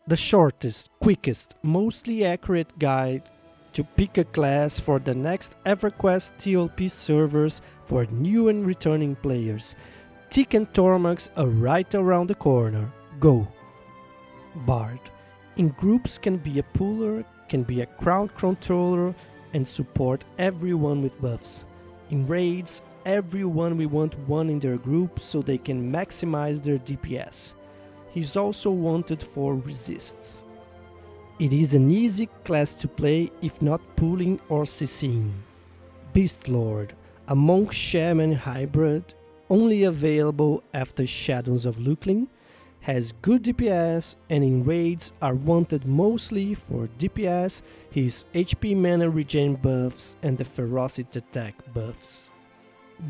The shortest, quickest, mostly accurate guide to pick a class for the next EverQuest TLP servers for new and returning players. Tick and Tormax are right around the corner. Go! Bard. In groups can be a puller, can be a crowd controller and support everyone with buffs. In raids, everyone will want one in their group so they can maximize their DPS. He's also wanted for resists. It is an easy class to play if not pulling or CCing. Beastlord, a monk shaman hybrid, only available after Shadows of Lukling, has good DPS and in raids are wanted mostly for DPS, his HP mana regen buffs and the ferocity attack buffs.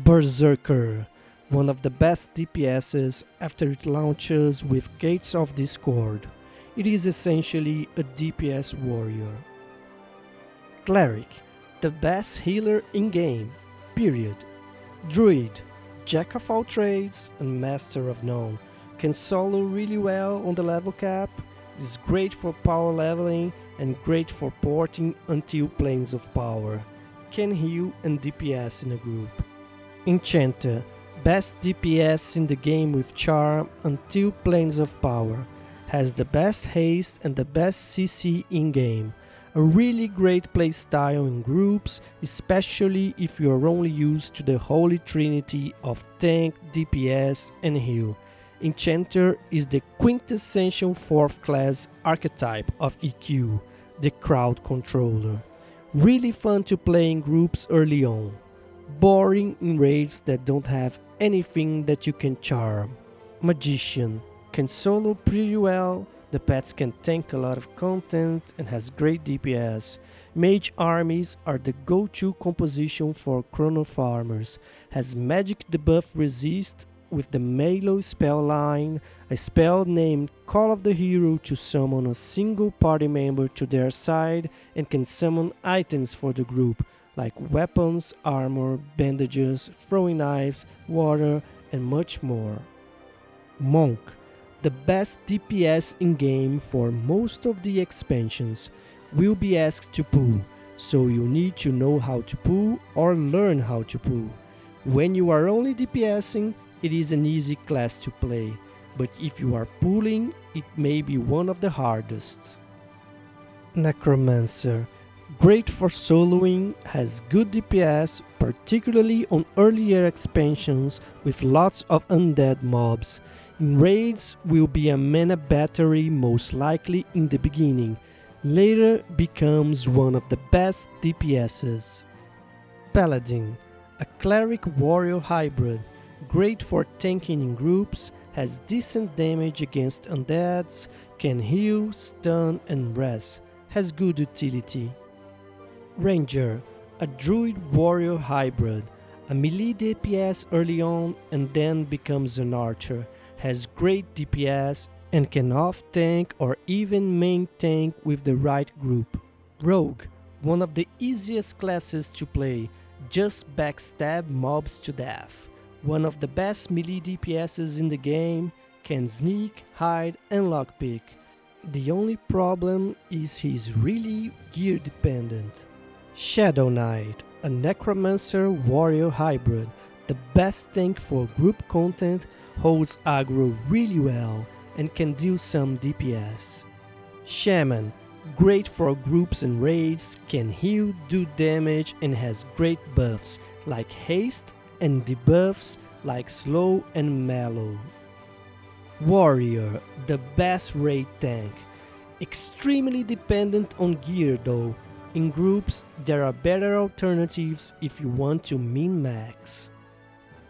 Berserker, one of the best DPSs after it launches with Gates of Discord. It is essentially a DPS warrior. Cleric, the best healer in-game, period. Druid, jack of all trades and master of none. Can solo really well on the level cap, is great for power leveling and great for porting until Planes of Power. Can heal and DPS in a group. Enchanter, best DPS in the game with charm until Planes of Power. Has the best haste and the best CC in-game. A really great playstyle in groups, especially if you are only used to the holy trinity of tank, DPS and heal. Enchanter is the quintessential 4th class archetype of EQ, the crowd controller. Really fun to play in groups early on. Boring in raids that don't have anything that you can charm. Magician, can solo pretty well, the pets can tank a lot of content and has great DPS. Mage armies are the go-to composition for chrono farmers. Has magic debuff resist with the melee spell line, a spell named Call of the Hero to summon a single party member to their side and can summon items for the group like weapons, armor, bandages, throwing knives, water and much more. Monk, the best DPS in-game for most of the expansions, will be asked to pull, so you need to know how to pull or learn how to pull. When you are only DPSing, it is an easy class to play, but if you are pulling, it may be one of the hardest. Necromancer, great for soloing, has good DPS, particularly on earlier expansions with lots of undead mobs. In raids will be a mana battery most likely in the beginning, later becomes one of the best DPSs. Paladin, a cleric warrior hybrid, great for tanking in groups, has decent damage against undeads, can heal, stun and res, has good utility. Ranger, a druid warrior hybrid, a melee DPS early on and then becomes an archer, has great DPS and can off-tank or even main tank with the right group. Rogue, one of the easiest classes to play, just backstab mobs to death. One of the best melee DPSs in the game, can sneak, hide and lockpick. The only problem is he's really gear dependent. Shadow Knight, a Necromancer warrior hybrid, the best tank for group content, holds aggro really well and can deal some DPS. Shaman, great for groups and raids, can heal, do damage and has great buffs like haste and debuffs like slow and mellow. Warrior, the best raid tank, extremely dependent on gear though. In groups there are better alternatives if you want to min-max.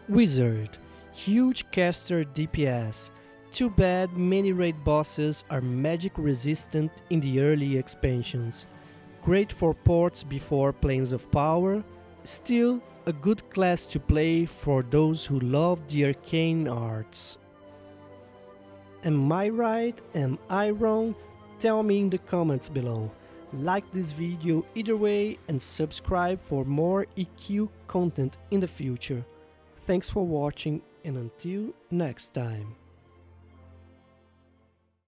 Wizard, huge caster DPS. Too bad many raid bosses are magic resistant in the early expansions. Great for ports before Planes of Power. Still a good class to play for those who love the arcane arts. Am I right? Am I wrong? Tell me in the comments below. Like this video either way and subscribe for more EQ content in the future. Thanks for watching and until next time.